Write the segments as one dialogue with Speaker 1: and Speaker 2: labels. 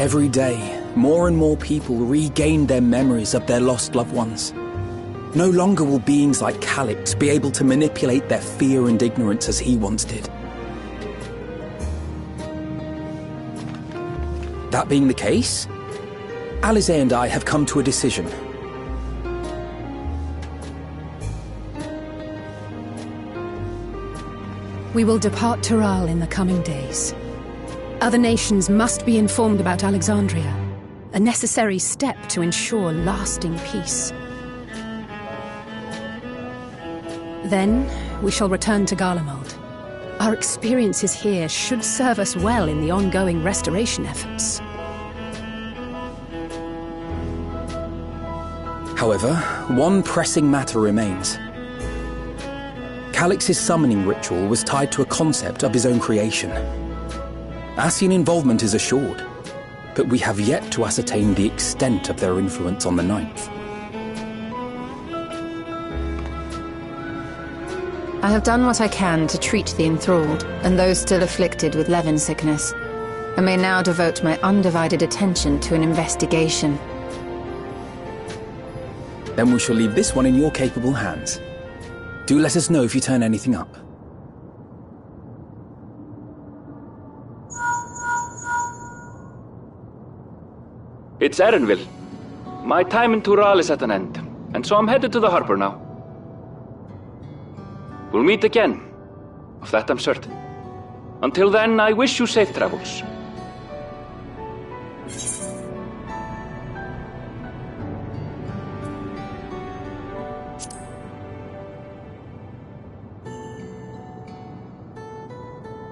Speaker 1: Every day, more and more people regain their memories of their lost loved ones. No longer will beings like Calix be able to manipulate their fear and ignorance as he once did. That being the case, Alize and I have come to a decision.
Speaker 2: We will depart Tural in the coming days. Other nations must be informed about Alexandria, a necessary step to ensure lasting peace. Then, we shall return to Garlemald. Our experiences here should serve us well in the ongoing restoration efforts.
Speaker 1: However, one pressing matter remains. Calix's summoning ritual was tied to a concept of his own creation. Ascian involvement is assured, but we have yet to ascertain the extent of their influence on the Ninth.
Speaker 3: I have done what I can to treat the enthralled, and those still afflicted with Levin sickness. I may now devote my undivided attention to an investigation.
Speaker 1: Then we shall leave this one in your capable hands. Do let us know if you turn anything up.
Speaker 4: It's Erenville. My time in Tural is at an end, and so I'm headed to the harbor now. We'll meet again, of that I'm certain. Until then, I wish you safe travels.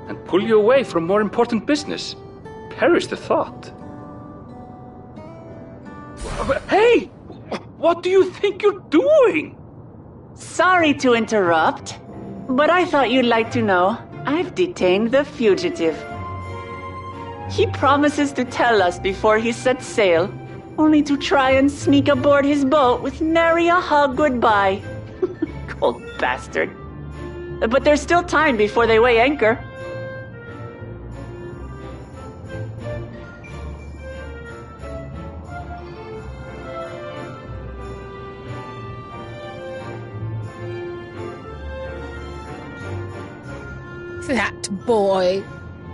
Speaker 4: And pull you away from more important business. Perish the thought. Hey! What do you think you're doing?
Speaker 5: Sorry to interrupt, but I thought you'd like to know I've detained the fugitive. He promises to tell us before he sets sail, only to try and sneak aboard his boat with nary a hug goodbye. Cold bastard. But there's still time before they weigh anchor.
Speaker 2: That boy!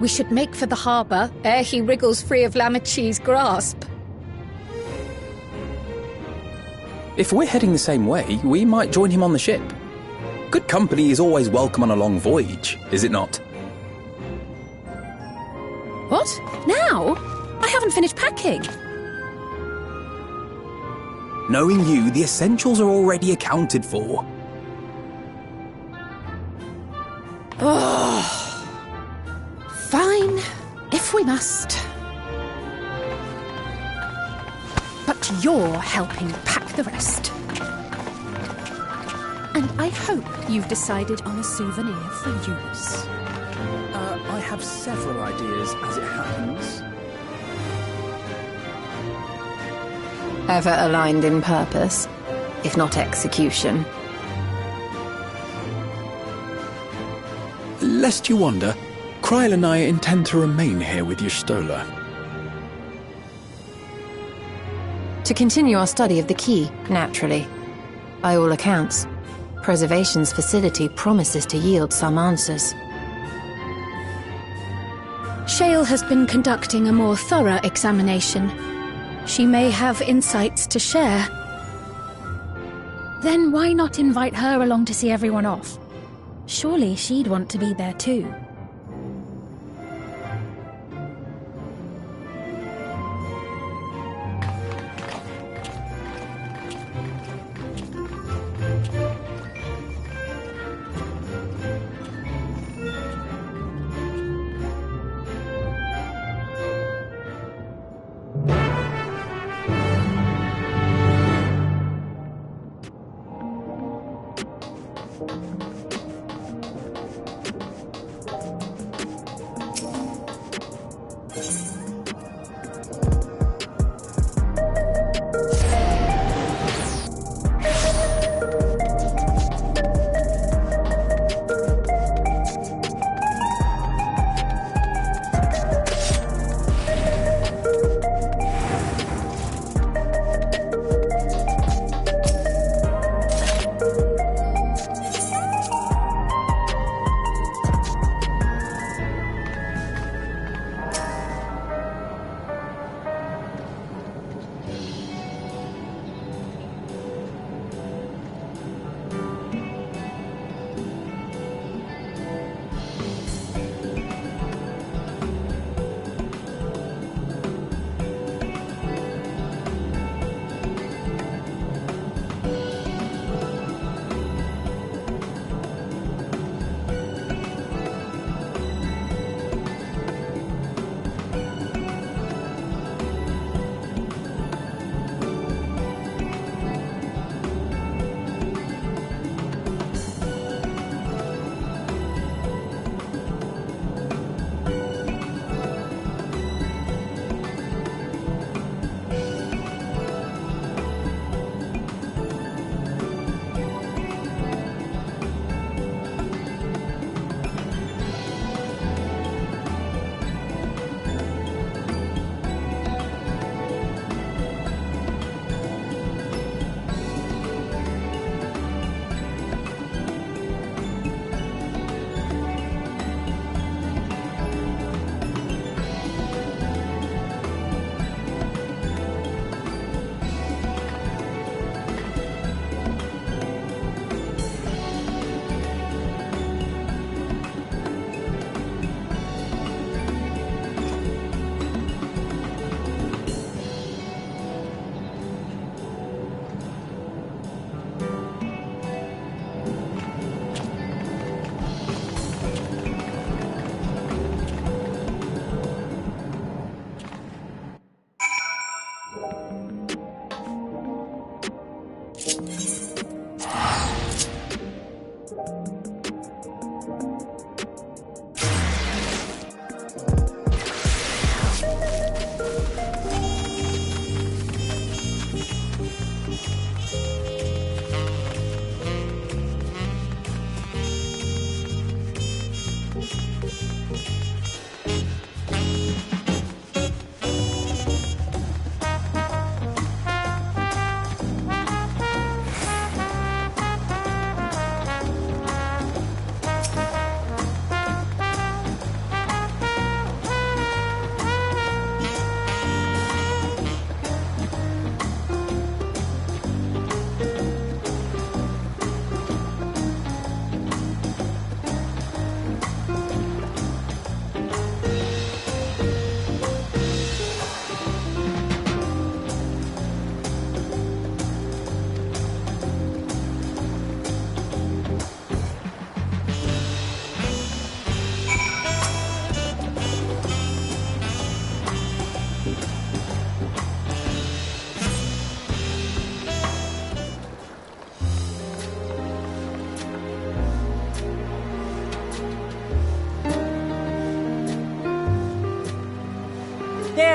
Speaker 2: We should make for the harbour ere he wriggles free of Lamachi's grasp.
Speaker 1: If we're heading the same way, we might join him on the ship. Good company is always welcome on a long voyage, is it not?
Speaker 2: What? Now? I haven't finished packing.
Speaker 1: Knowing you, the essentials are already accounted for.
Speaker 2: Oh. Fine, if we must. But you're helping pack the rest. And I hope you've decided on a souvenir for use.
Speaker 1: I have several ideas, as it happens.
Speaker 3: Ever aligned in purpose, if not execution.
Speaker 6: Lest you wonder, Kryl and I intend to remain here with Y'shtola.
Speaker 3: To continue our study of the key, naturally. By all accounts, Preservation's facility promises to yield some answers.
Speaker 2: Shale has been conducting a more thorough examination. She may have insights to share.
Speaker 7: Then why not invite her along to see everyone off? Surely she'd want to be there too.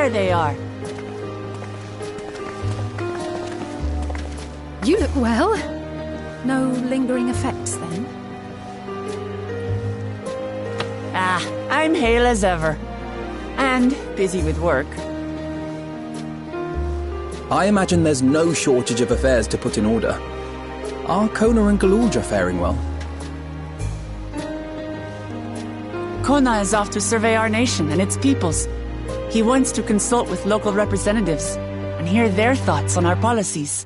Speaker 5: There they are.
Speaker 2: You look well. No lingering effects, then?
Speaker 5: Ah, I'm hale as ever. And busy with work.
Speaker 1: I imagine there's no shortage of affairs to put in order. Are Kona and Galulja faring well?
Speaker 5: Kona is off to survey our nation and its peoples. He wants to consult with local representatives and hear their thoughts on our policies.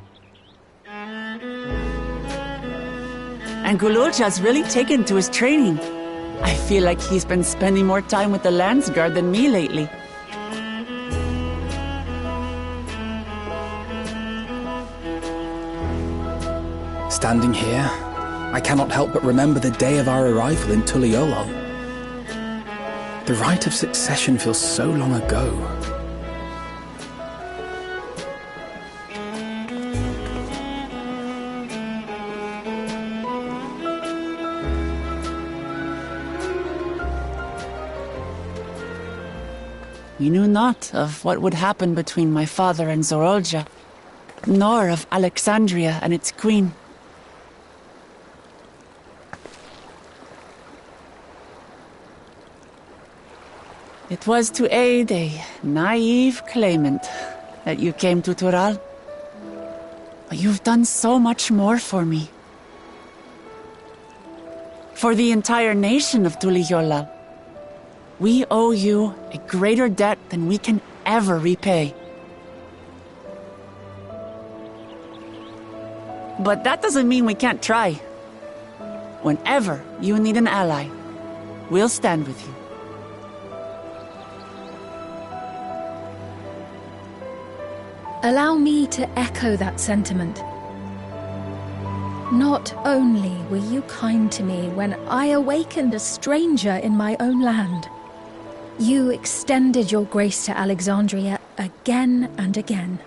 Speaker 5: And Galulja's really taken to his training. I feel like he's been spending more time with the Landsguard than me lately.
Speaker 1: Standing here, I cannot help but remember the day of our arrival in Tuliolol. The rite of succession feels so long ago.
Speaker 5: We knew not of what would happen between my father and Zorolja, nor of Alexandria and its queen. It was to aid a naive claimant that you came to Tural. But you've done so much more for me. For the entire nation of Tuliyollal. We owe you a greater debt than we can ever repay. But that doesn't mean we can't try. Whenever you need an ally, we'll stand with you.
Speaker 7: Allow me to echo that sentiment. Not only were you kind to me when I awakened a stranger in my own land, you extended your grace to Alexandria again and again.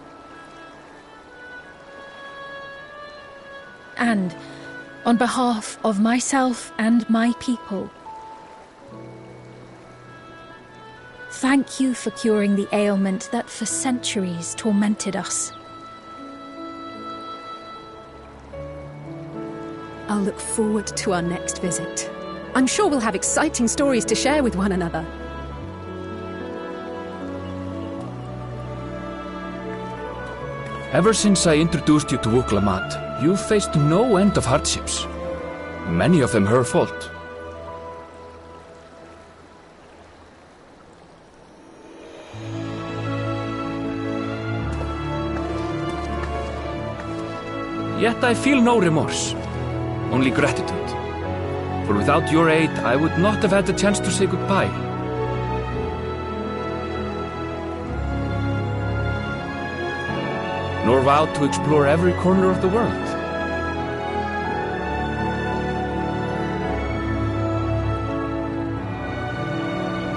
Speaker 7: And on behalf of myself and my people, thank you for curing the ailment that for centuries tormented us.
Speaker 2: I'll look forward to our next visit. I'm sure we'll have exciting stories to share with one another.
Speaker 4: Ever since I introduced you to Wuklamat, you've faced no end of hardships. Many of them her fault. Yet I feel no remorse, only gratitude. For without your aid, I would not have had the chance to say goodbye. Nor vowed to explore every corner of the world.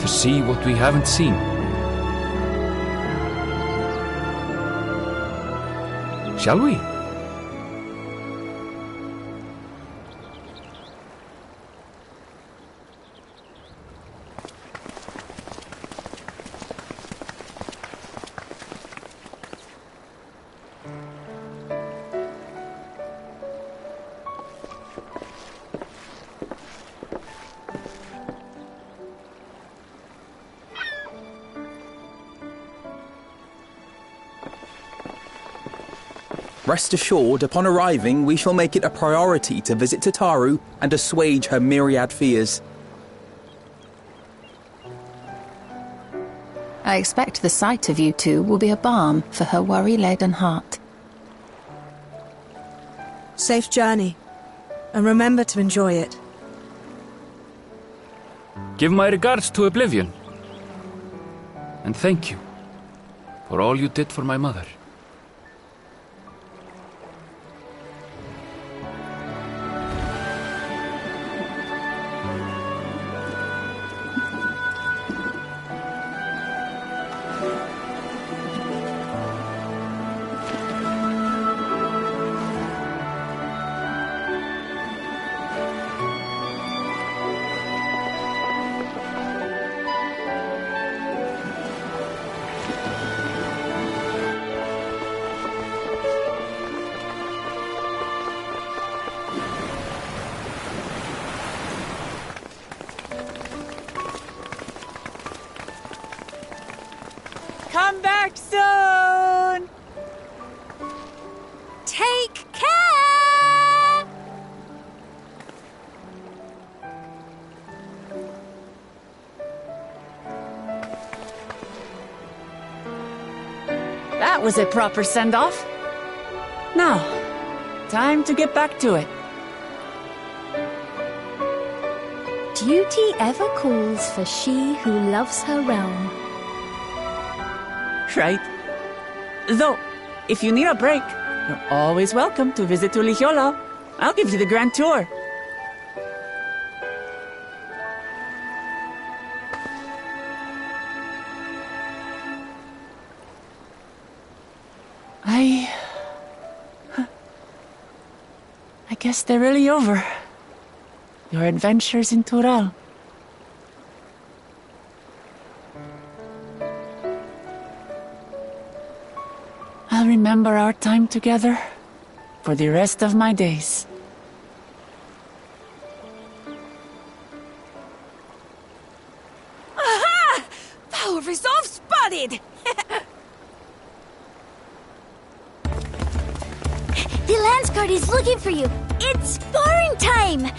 Speaker 4: To see what we haven't seen. Shall we?
Speaker 1: Rest assured, upon arriving, we shall make it a priority to visit Tataru and assuage her myriad fears.
Speaker 3: I expect the sight of you two will be a balm for her worry-laden heart.
Speaker 8: Safe journey, and remember to enjoy it.
Speaker 4: Give my regards to Oblivion. And thank you for all you did for my mother.
Speaker 5: That was a proper send-off. Now, time to get back to it.
Speaker 7: Duty ever calls for she who loves her realm.
Speaker 5: Right. Though, if you need a break, you're always welcome to visit Tulihiola. I'll give you the grand tour. I guess they're really over. Your adventures in Tural. I'll remember our time together for the rest of my days.
Speaker 7: Aha! Power resolve spotted!
Speaker 9: The Landsguard is looking for you. It's sparring time!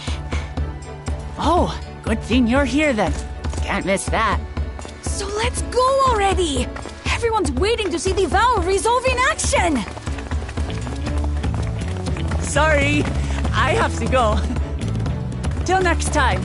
Speaker 5: Oh, good thing you're here then. Can't miss that.
Speaker 7: So let's go already! Everyone's waiting to see the Vow resolve in action!
Speaker 5: Sorry, I have to go. Till next time.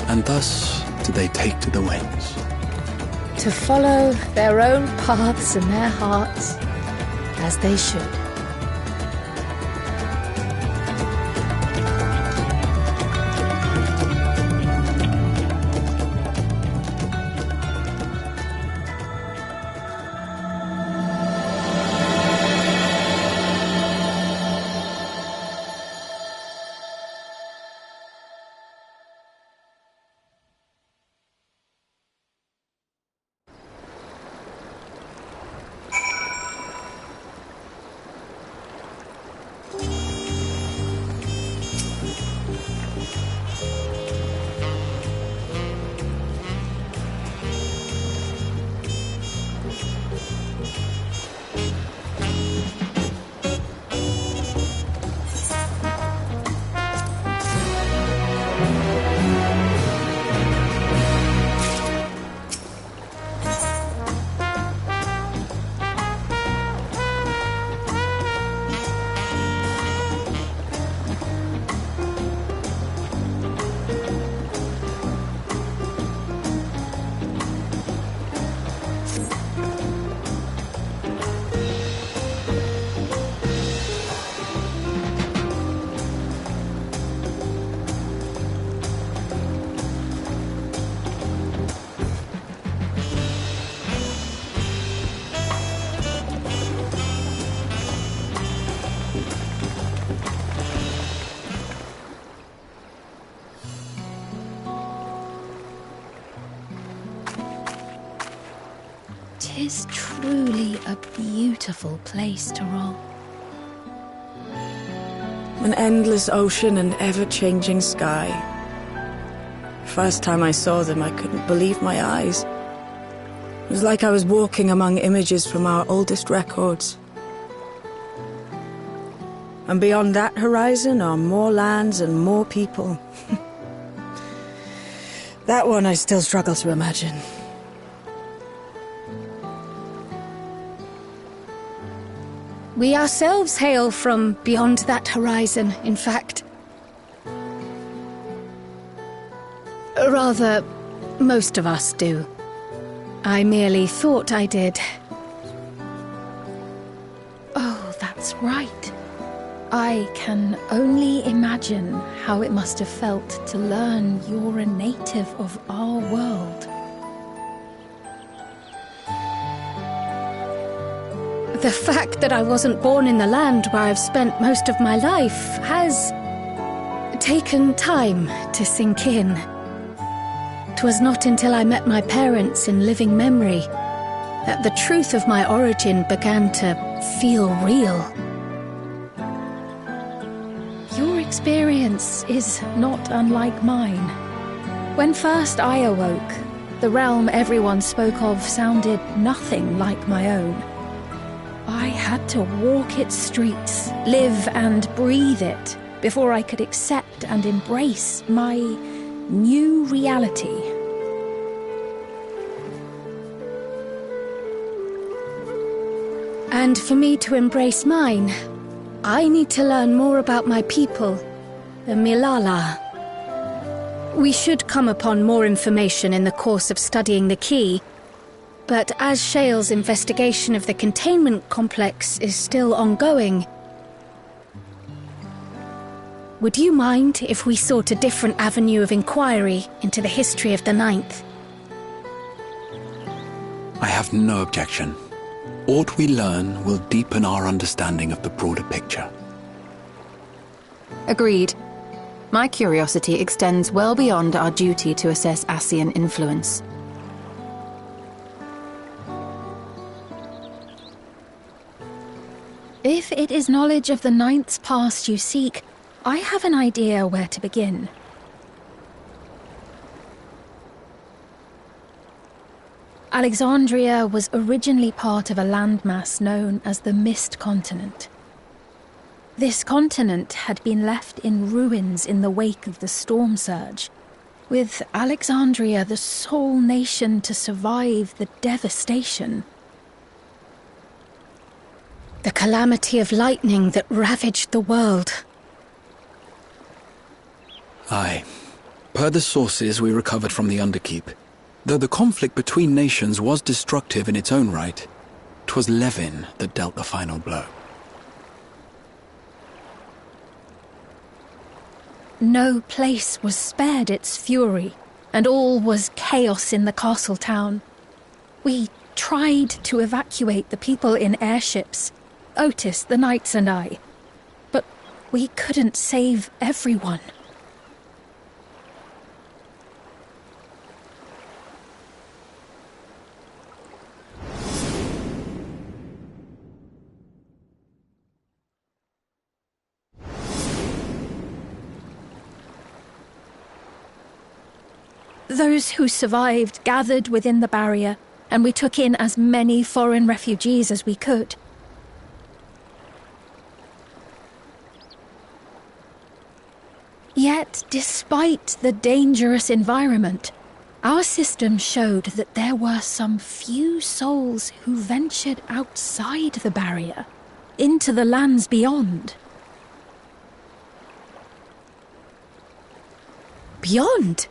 Speaker 6: And thus do they take to the winds.
Speaker 7: To follow their own paths and their hearts, as they should. Tis truly a beautiful place to roll.
Speaker 8: An endless ocean and ever-changing sky. First time I saw them, I couldn't believe my eyes. It was like I was walking among images from our oldest records. And beyond that horizon are more lands and more people. That one I still struggle to imagine.
Speaker 2: We ourselves hail from beyond that horizon, in fact. Rather, most of us do. I merely thought I did.
Speaker 7: Oh, that's right. I can only imagine how it must have felt to learn you're a native of our world.
Speaker 2: The fact that I wasn't born in the land where I've spent most of my life has taken time to sink in. 'Twas not until I met my parents in living memory that the truth of my origin began to feel real.
Speaker 7: Your experience is not unlike mine. When first I awoke, the realm everyone spoke of sounded nothing like my own. I had to walk its streets, live and breathe it, before I could accept and embrace my new reality.
Speaker 2: And for me to embrace mine, I need to learn more about my people, the Milala. We should come upon more information in the course of studying the key, but as Shale's investigation of the containment complex is still ongoing, would you mind if we sought a different avenue of inquiry into the history of the Ninth?
Speaker 6: I have no objection. Aught we learn will deepen our understanding of the broader picture.
Speaker 3: Agreed. My curiosity extends well beyond our duty to assess Ascian influence.
Speaker 7: If it is knowledge of the Ninth's past you seek, I have an idea where to begin. Alexandria was originally part of a landmass known as the Mist Continent. This continent had been left in ruins in the wake of the storm surge, with Alexandria the sole nation to survive the devastation.
Speaker 2: The calamity of lightning that ravaged the world.
Speaker 6: Aye. Per the sources we recovered from the Underkeep, though the conflict between nations was destructive in its own right, 'twas Levin that dealt the final blow.
Speaker 7: No place was spared its fury, and all was chaos in the castle town. We tried to evacuate the people in airships, Otis, the knights and I, but we couldn't save everyone. Those who survived gathered within the barrier, and we took in as many foreign refugees as we could. Yet, despite the dangerous environment, our system showed that there were some few souls who ventured outside the barrier, into the lands beyond.
Speaker 2: Beyond?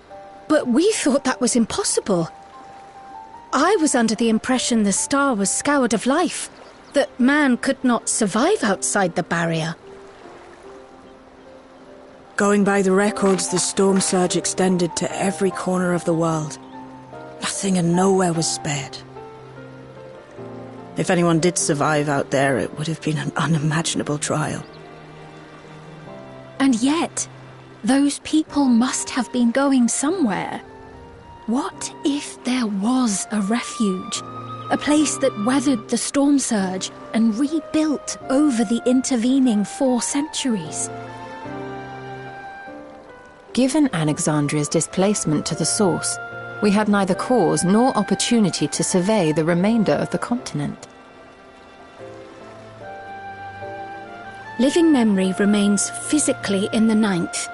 Speaker 2: But we thought that was impossible. I was under the impression the star was scoured of life, that man could not survive outside the barrier.
Speaker 8: Going by the records, the storm surge extended to every corner of the world. Nothing and nowhere was spared. If anyone did survive out there, it would have been an unimaginable trial.
Speaker 7: And yet, those people must have been going somewhere. What if there was a refuge? A place that weathered the storm surge and rebuilt over the intervening 4 centuries?
Speaker 3: Given Alexandria's displacement to the source, we had neither cause nor opportunity to survey the remainder of the continent.
Speaker 2: Living memory remains physically in the Ninth.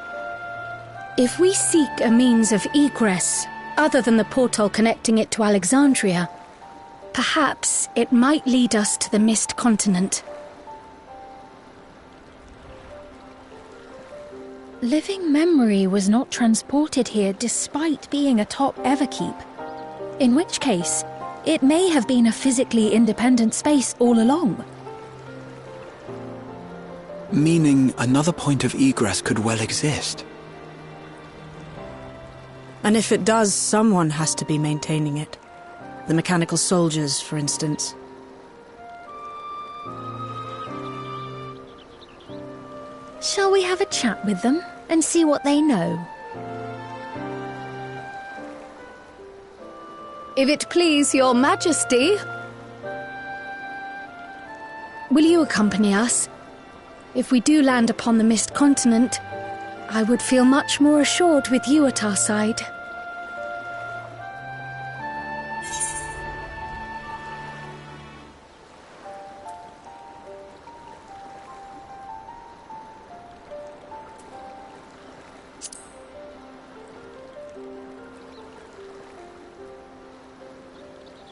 Speaker 2: If we seek a means of egress, other than the portal connecting it to Alexandria, perhaps it might lead us to the Mist Continent.
Speaker 7: Living memory was not transported here despite being atop Everkeep, in which case, it may have been a physically independent space all along.
Speaker 6: Meaning another point of egress could well exist.
Speaker 8: And if it does, someone has to be maintaining it. The mechanical soldiers, for instance.
Speaker 7: Shall we have a chat with them and see what they know?
Speaker 2: If it please your majesty. Will you accompany us? If we do land upon the Mist Continent, I would feel much more assured with you at our side.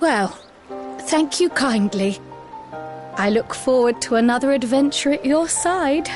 Speaker 2: Well, thank you kindly. I look forward to another adventure at your side.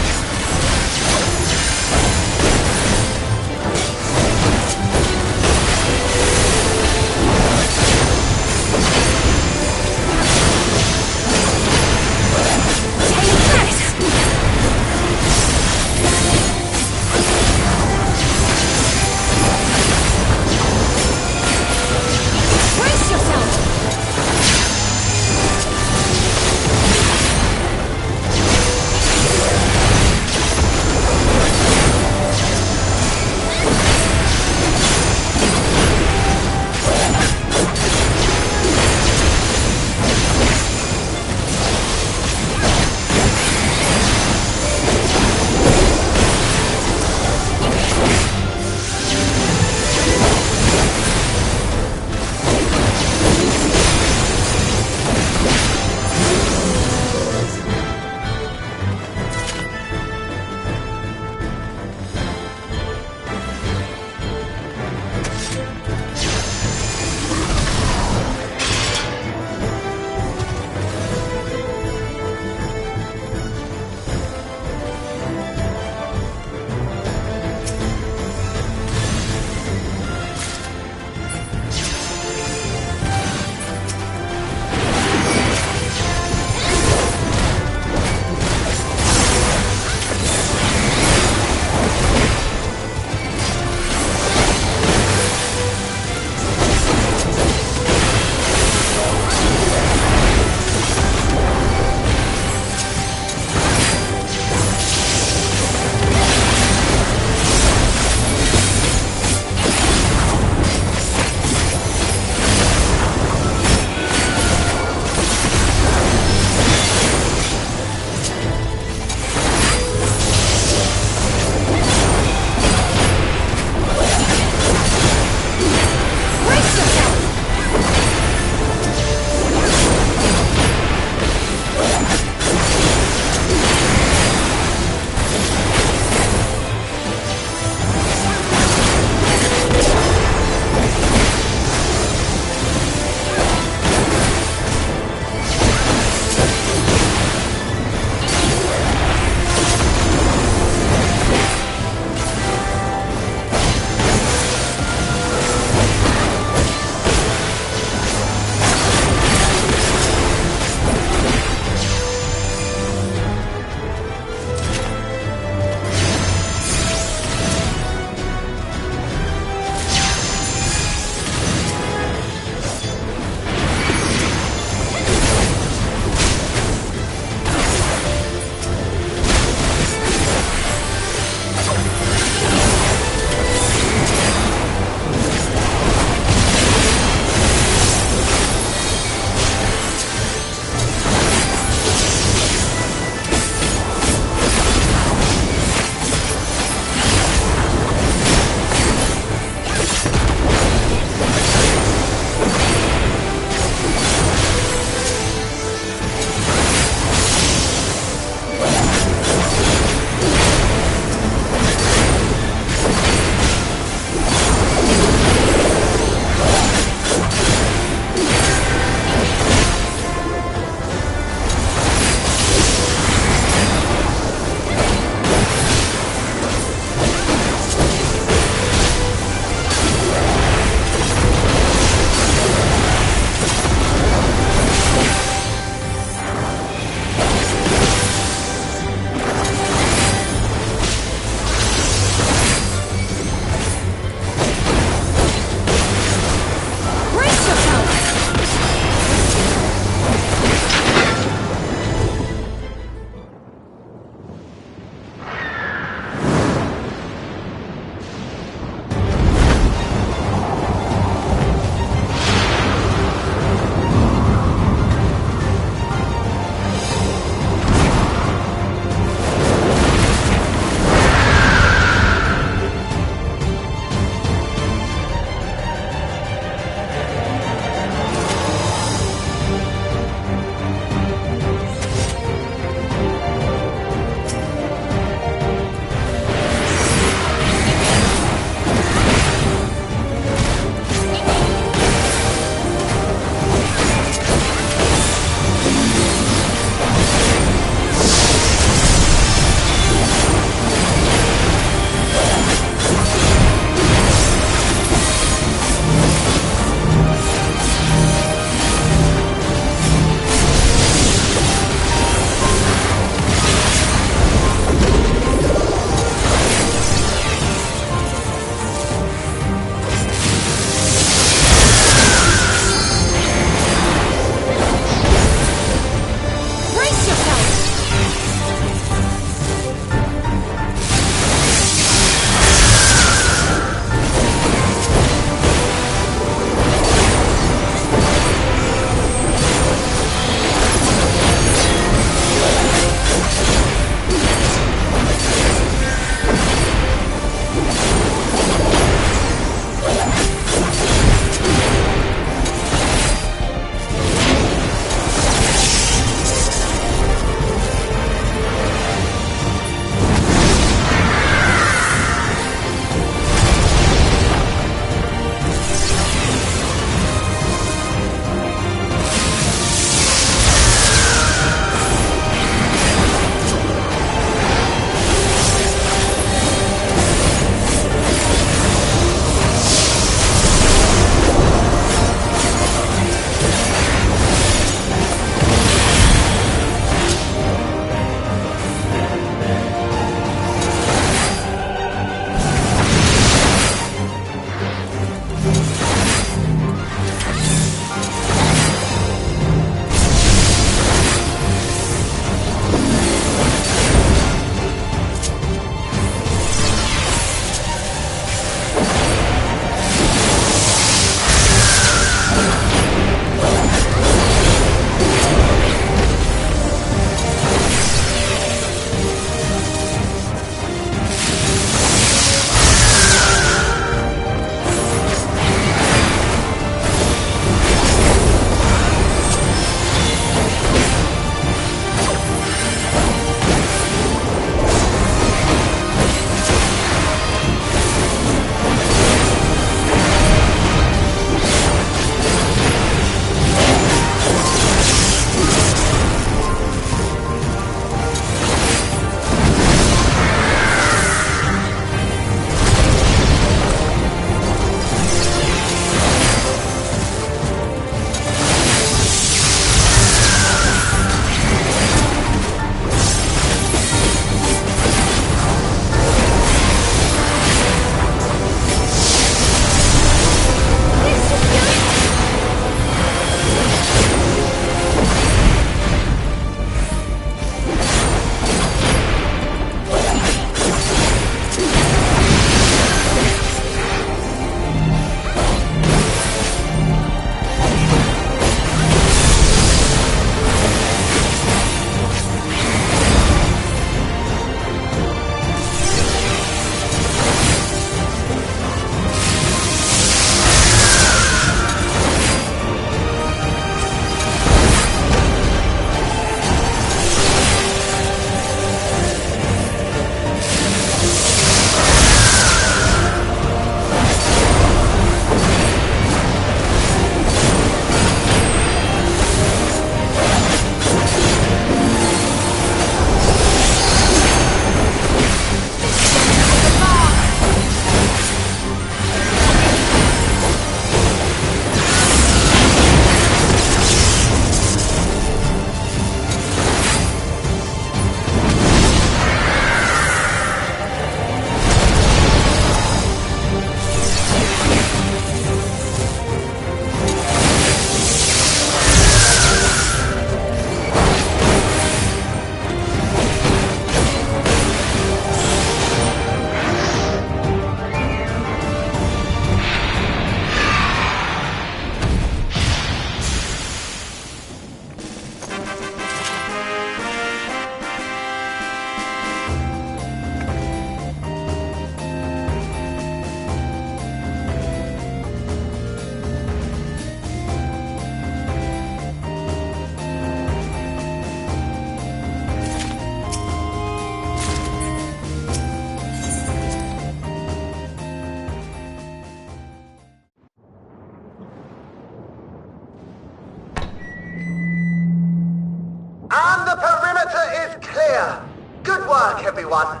Speaker 10: And the perimeter is clear. Good work, everyone.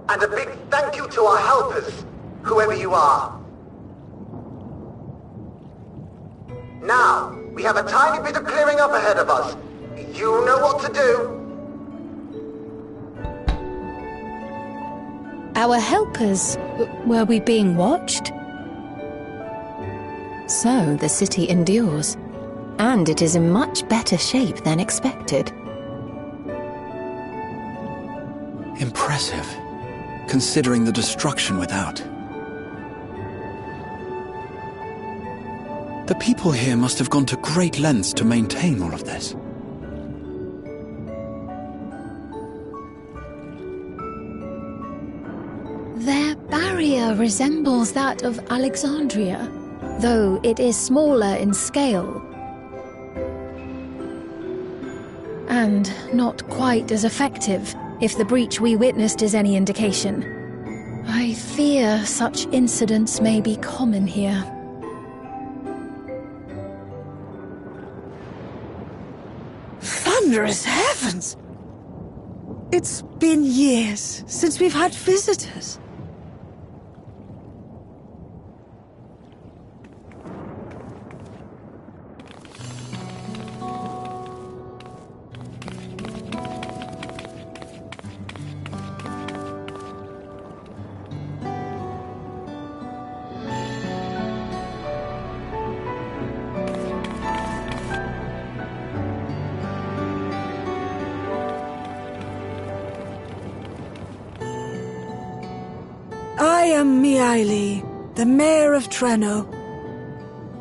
Speaker 10: And a big thank you to our helpers, whoever you are. Now, we have a tiny bit of clearing up ahead of us. You know what to do.
Speaker 2: Our helpers, were we being watched?
Speaker 3: So the city endures, and it is in much better shape than expected.
Speaker 6: Impressive, considering the destruction without. The people here must have gone to great lengths to maintain all of this.
Speaker 2: Their barrier resembles that of Alexandria, though it is smaller in scale. And not quite as effective, if the breach we witnessed is any indication. I fear such incidents may be common here.
Speaker 8: Thunderous heavens! It's been years since we've had visitors. I am Miaili, the Mayor of Treno.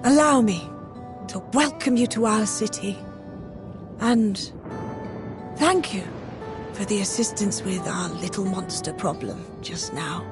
Speaker 8: Allow me to welcome you to our city. And thank you for the assistance with our little monster problem just now.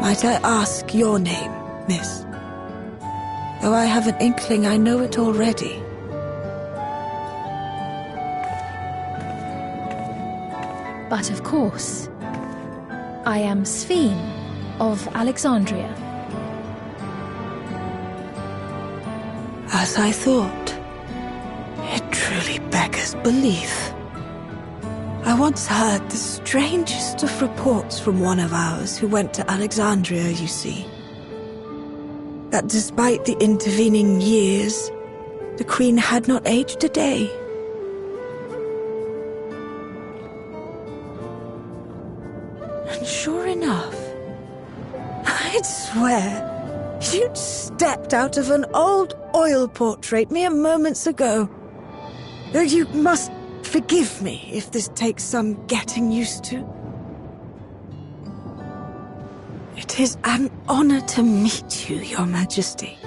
Speaker 8: Might I ask your name, miss? Though I have an inkling I know it already.
Speaker 2: But of course, I am Sveen of Alexandria.
Speaker 8: As I thought, it truly beggars belief. I once heard the strangest of reports from one of ours who went to Alexandria, you see. That despite the intervening years, the Queen had not aged a day. And sure enough, I'd swear, you'd stepped out of an old oil portrait mere moments ago. Though you must forgive me if this takes some getting used to. It is an honor to meet you, Your Majesty.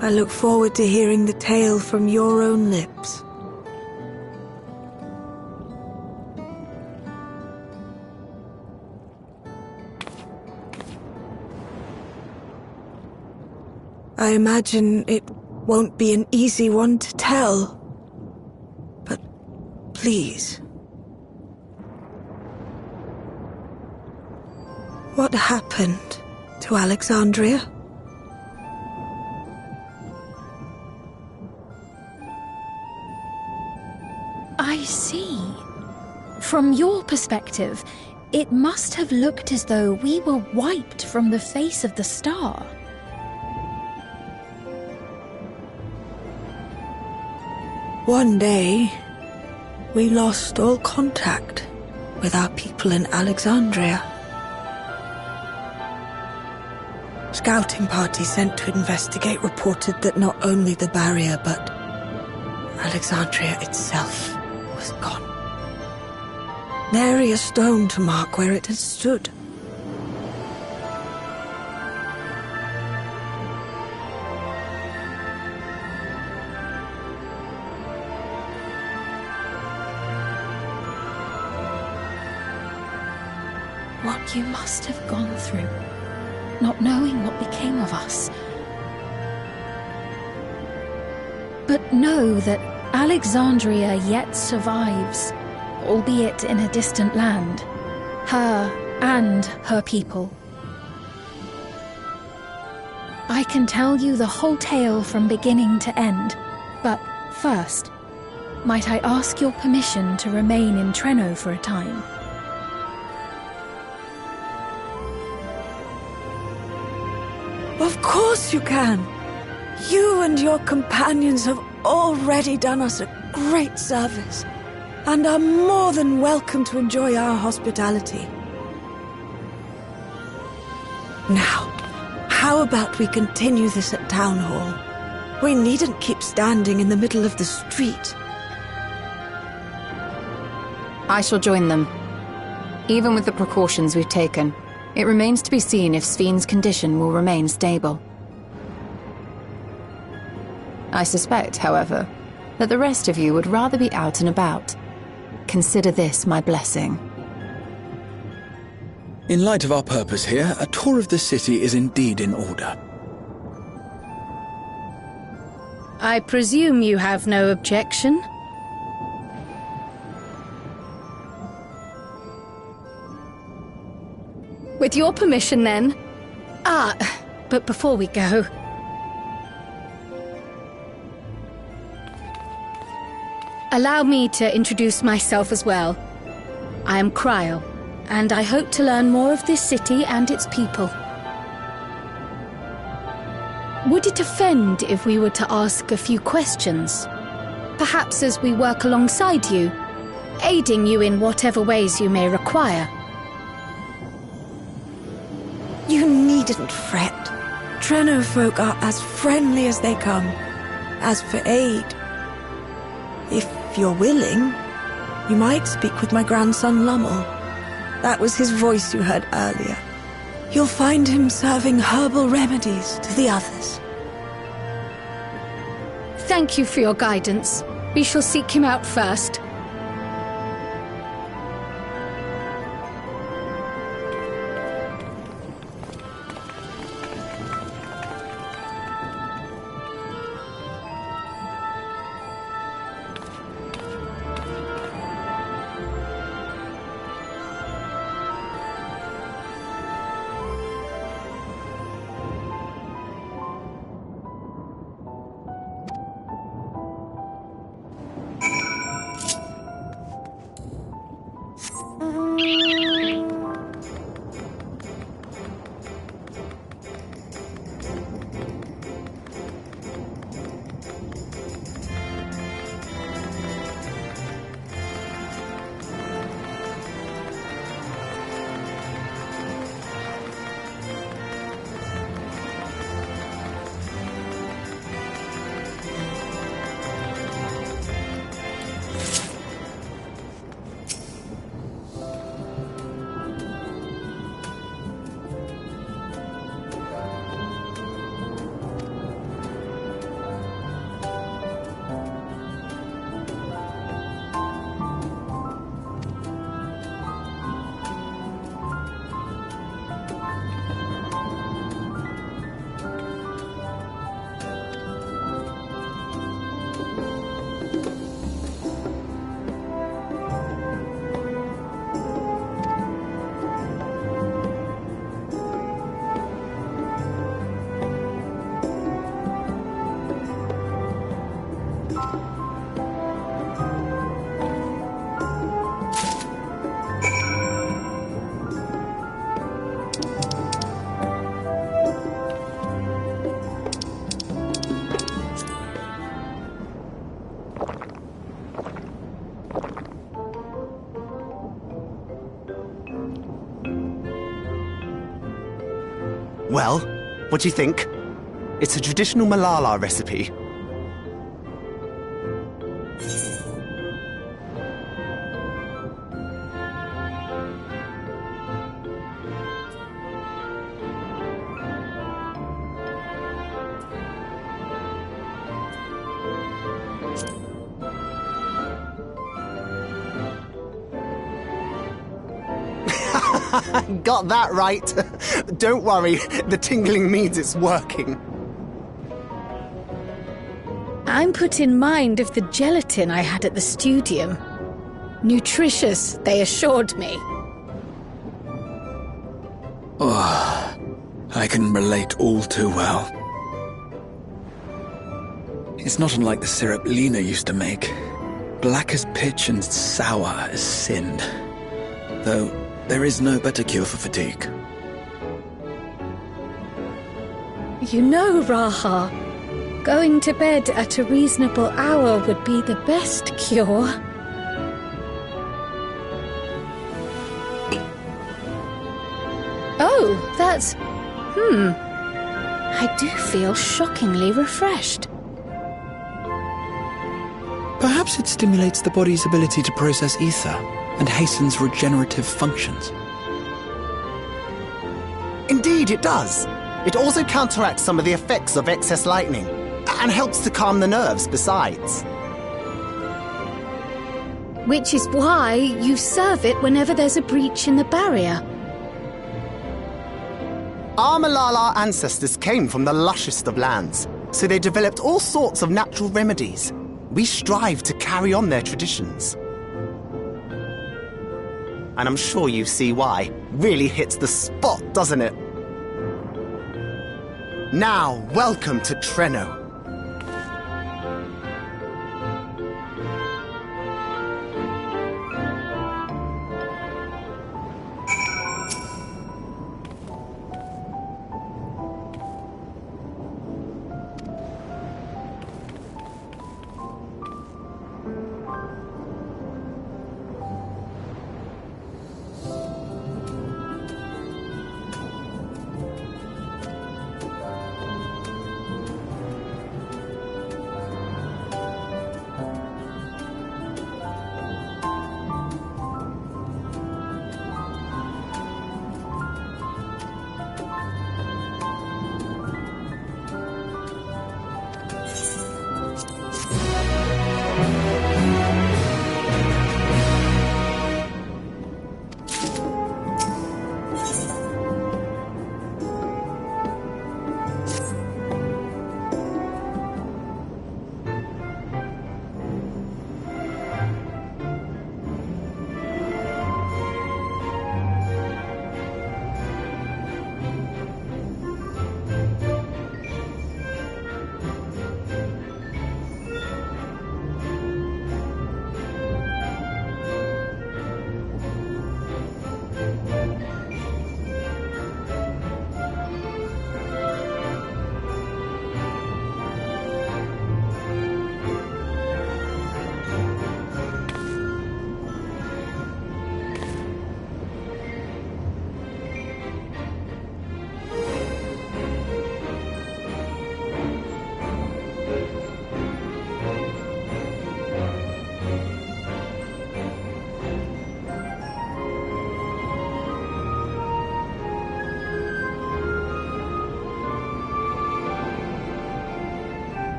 Speaker 8: I look forward to hearing the tale from your own lips. I imagine it won't be an easy one to tell. But please. What happened to Alexandria?
Speaker 2: I see. From your perspective, it must have looked as though we were wiped from the face of the star.
Speaker 8: One day, we lost all contact with our people in Alexandria. Scouting parties sent to investigate reported that not only the barrier, but Alexandria itself was gone. Nary a stone to mark where it had stood.
Speaker 7: you must have gone through, not knowing what became of us. But know that Alexandria yet survives, albeit in a distant land. Her and her people. I can tell you the whole tale from beginning to end, but first, might I ask your permission to remain in Trenno for a time?
Speaker 8: Of course you can! You and your companions have already done us a great service, and are more than welcome to enjoy our hospitality. Now, how about we continue this at Town Hall? We needn't keep standing in the middle of the street.
Speaker 3: I shall join them. Even with the precautions we've taken, it remains to be seen if Sven's condition will remain stable. I suspect, however, that the rest of you would rather be out and about. Consider this my blessing.
Speaker 6: In light of our purpose here, a tour of the city is indeed in order.
Speaker 2: I presume you have no objection? With your permission, then. But before we go... allow me to introduce myself as well. I am Cryle, and I hope to learn more of this city and its people. Would it offend if we were to ask a few questions? Perhaps as we work alongside you, aiding you in whatever ways you may require.
Speaker 8: You needn't fret. Trenno folk are as friendly as they come. As for aid, if you're willing, you might speak with my grandson Lummel. That was his voice you heard earlier. You'll find him serving herbal remedies to the others.
Speaker 2: Thank you for your guidance. We shall seek him out first.
Speaker 11: Well, what do you think? It's a traditional Malala recipe. Got that right. Don't worry, the tingling means it's working.
Speaker 2: I'm put in mind of the gelatin I had at the studium. Nutritious, they assured me.
Speaker 6: Oh, I can relate all too well. It's not unlike the syrup Lena used to make. Black as pitch and sour as sin. Though, there is no better cure for fatigue.
Speaker 2: You know, Raha, going to bed at a reasonable hour would be the best cure. Oh, that's... I do feel shockingly refreshed.
Speaker 6: Perhaps it stimulates the body's ability to process ether and hastens regenerative functions.
Speaker 11: Indeed, it does. It also counteracts some of the effects of excess lightning, and helps to calm the nerves besides.
Speaker 2: Which is why you serve it whenever there's a breach in the barrier.
Speaker 11: Our Malala ancestors came from the lushest of lands, so they developed all sorts of natural remedies. We strive to carry on their traditions. And I'm sure you see why. Really hits the spot, doesn't it? Now, welcome to Treno.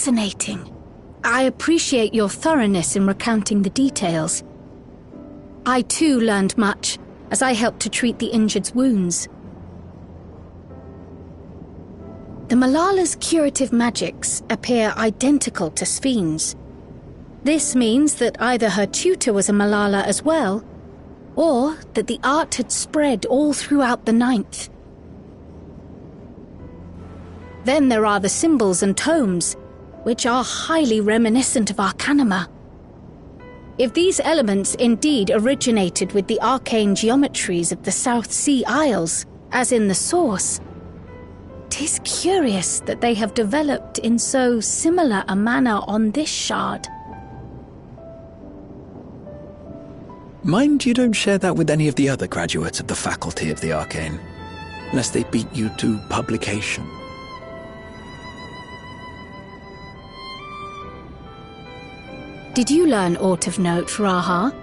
Speaker 2: Fascinating. I appreciate your thoroughness in recounting the details. I too learned much, as I helped to treat the injured's wounds. The Malala's curative magics appear identical to Spheen's. This means that either her tutor was a Malala as well, or that the art had spread all throughout the Ninth. Then there are the symbols and tomes, which are highly reminiscent of Arcanima. If these elements indeed originated with the arcane geometries of the South Sea Isles, as in the source, 'tis curious that they have developed in so similar a manner on this shard.
Speaker 6: Mind you don't share that with any of the other graduates of the Faculty of the Arcane, lest they beat you to publication.
Speaker 2: Did you learn aught of note, Raha?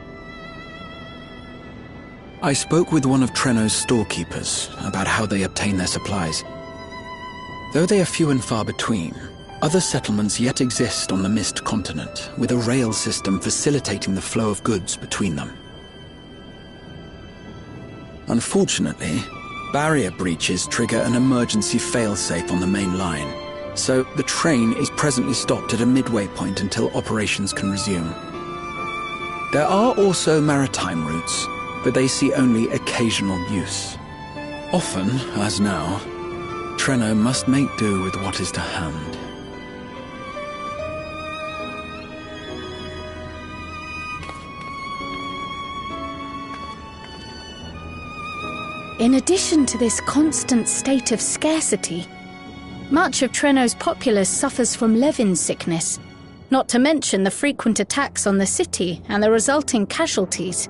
Speaker 6: I spoke with one of Treno's storekeepers about how they obtain their supplies. Though they are few and far between, other settlements yet exist on the Mist Continent, with a rail system facilitating the flow of goods between them. Unfortunately, barrier breaches trigger an emergency failsafe on the main line, so the train is presently stopped at a midway point until operations can resume. There are also maritime routes, but they see only occasional use. Often, as now, Treno must make do with what is to hand.
Speaker 2: In addition to this constant state of scarcity, much of Treno's populace suffers from Levin sickness, not to mention the frequent attacks on the city and the resulting casualties.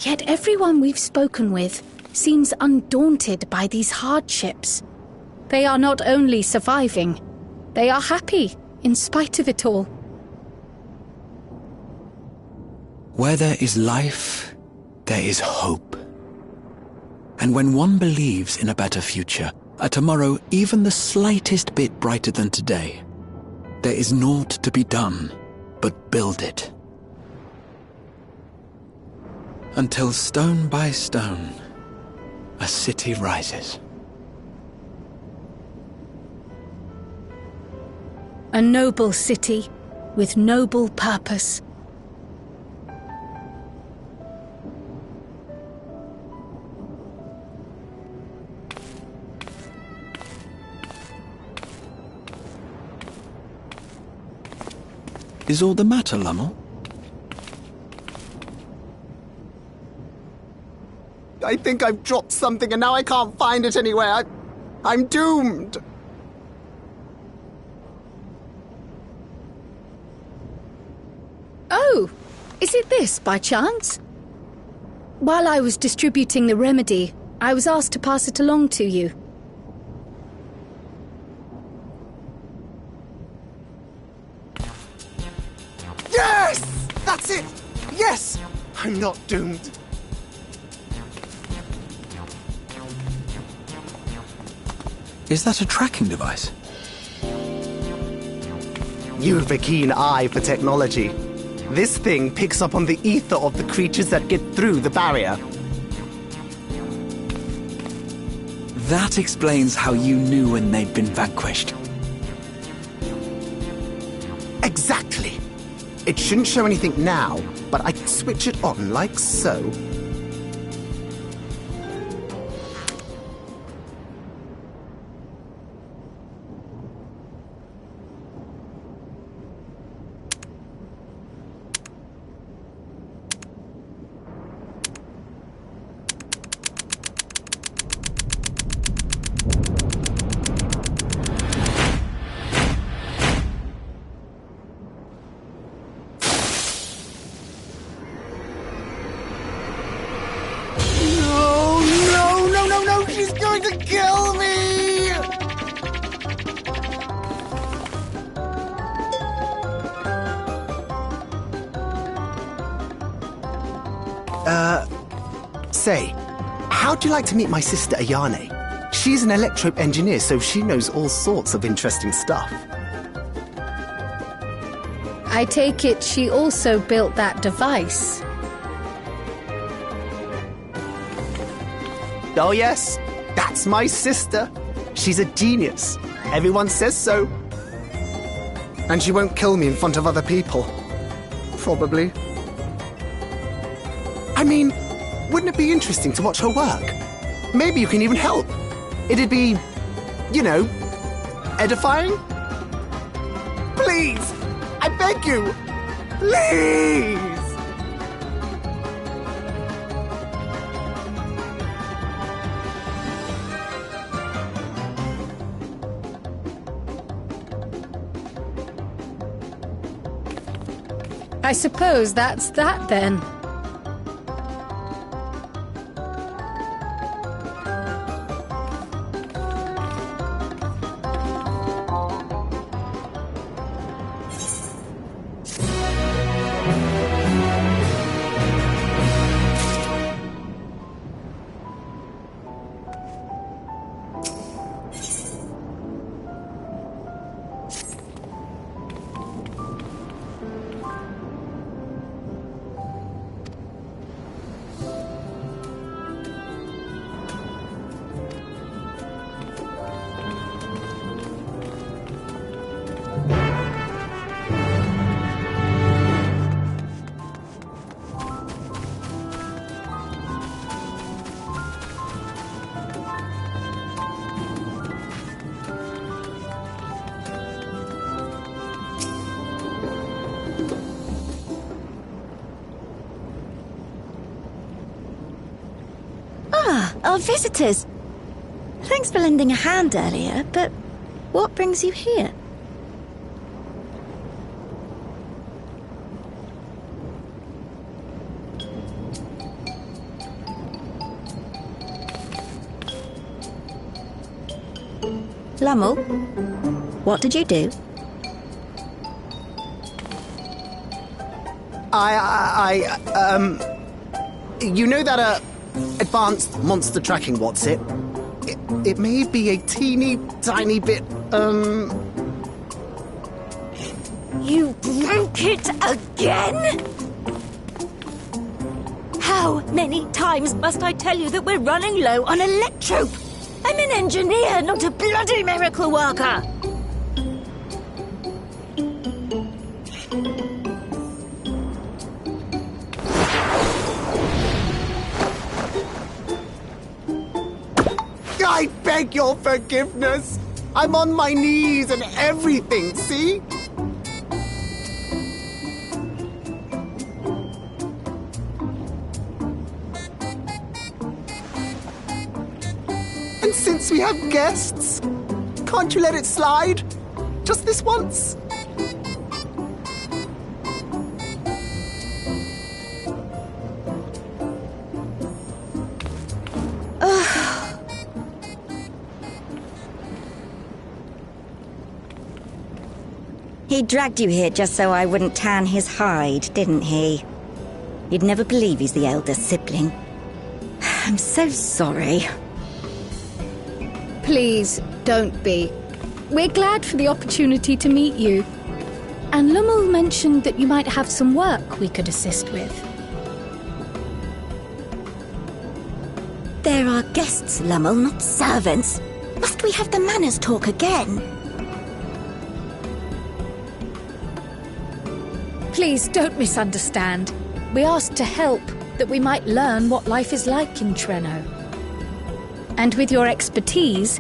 Speaker 2: Yet everyone we've spoken with seems undaunted by these hardships. They are not only surviving, they are happy in spite of it all.
Speaker 6: Where there is life, there is hope. And when one believes in a better future, a tomorrow even the slightest bit brighter than today, there is naught to be done but build it. Until stone by stone, a city rises.
Speaker 2: A noble city with noble purpose.
Speaker 6: Is all the matter, Lummel?
Speaker 11: I think I've dropped something and now I can't find it anywhere. I'm doomed.
Speaker 2: Oh, is it this by chance? While I was distributing the remedy, I was asked to pass it along to you.
Speaker 11: Yes! That's it! Yes! I'm not doomed.
Speaker 6: Is that a tracking device?
Speaker 11: You've a keen eye for technology. This thing picks up on the ether of the creatures that get through the barrier.
Speaker 6: That explains how you knew when they'd been vanquished.
Speaker 11: Exactly. It shouldn't show anything now, but I can switch it on like so. She's going to kill me! Say, how'd you like to meet my sister Ayane? She's an electro engineer, so she knows all sorts of interesting stuff.
Speaker 2: I take it she also built that device.
Speaker 11: Oh yes, that's my sister. She's a genius. Everyone says so. And she won't kill me in front of other people. Probably. I mean, wouldn't it be interesting to watch her work? Maybe you can even help. It'd be, you know, edifying? Please! I beg you! Please!
Speaker 2: I suppose that's that then.
Speaker 9: Our visitors. Thanks for lending a hand earlier, but what brings you here? Lummel, what did you do?
Speaker 11: You know that, advanced monster tracking, what's it? It may be a teeny tiny bit,
Speaker 9: You broke it again? How many times must I tell you that we're running low on electrope? I'm an engineer, not a bloody miracle worker.
Speaker 11: I beg your forgiveness. I'm on my knees and everything, see? And since we have guests, can't you let it slide? Just this once?
Speaker 9: He dragged you here just so I wouldn't tan his hide, didn't he? You'd never believe he's the elder sibling. I'm so sorry.
Speaker 2: Please, don't be. We're glad for the opportunity to meet you. And Lummel mentioned that you might have some work we could assist with.
Speaker 9: There are guests, Lummel, not servants. Must we have the manners talk again?
Speaker 2: Please, don't misunderstand. We asked to help, that we might learn what life is like in Treno. And with your expertise,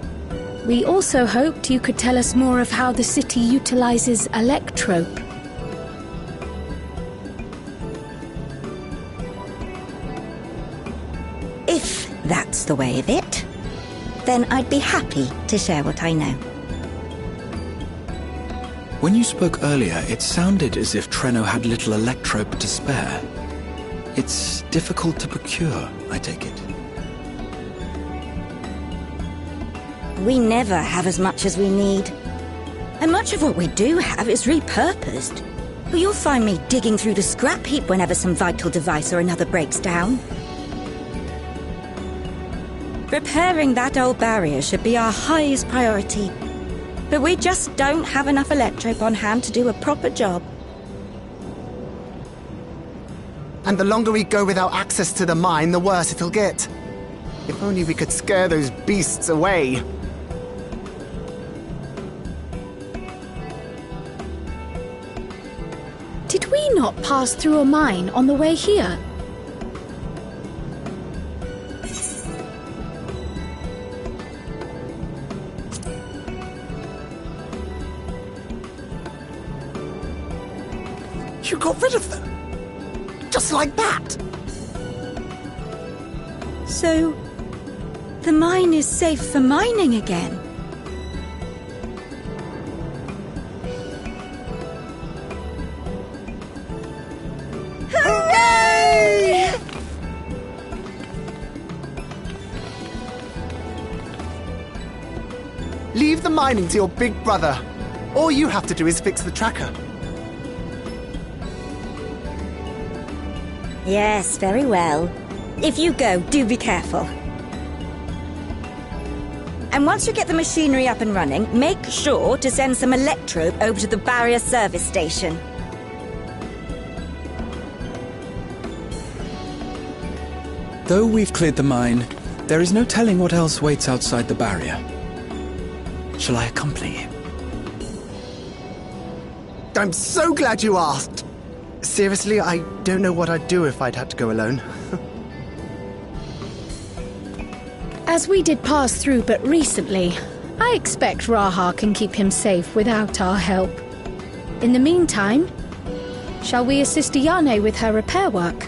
Speaker 2: we also hoped you could tell us more of how the city utilizes electrope.
Speaker 9: If that's the way of it, then I'd be happy to share what I know.
Speaker 6: When you spoke earlier, it sounded as if Treno had little electrope to spare. It's difficult to procure, I take it.
Speaker 9: We never have as much as we need. And much of what we do have is repurposed. But you'll find me digging through the scrap heap whenever some vital device or another breaks down. Repairing that old barrier should be our highest priority. But we just don't have enough electrope on hand to do a proper job.
Speaker 11: And the longer we go without access to the mine, the worse it'll get. If only we could scare those beasts away.
Speaker 2: Did we not pass through a mine on the way here?
Speaker 11: You got rid of them? Just like that?
Speaker 9: So, the mine is safe for mining again? Hooray!
Speaker 11: Leave the mining to your big brother. All you have to do is fix the tracker.
Speaker 9: Yes, very well. If you go, do be careful. And once you get the machinery up and running, make sure to send some electrope over to the barrier service station.
Speaker 6: Though we've cleared the mine, there is no telling what else waits outside the barrier. Shall I accompany you?
Speaker 11: I'm so glad you asked. Seriously, I don't know what I'd do if I'd had to go alone.
Speaker 2: As we did pass through but recently, I expect Raha can keep him safe without our help. In the meantime, shall we assist Ayane with her repair work?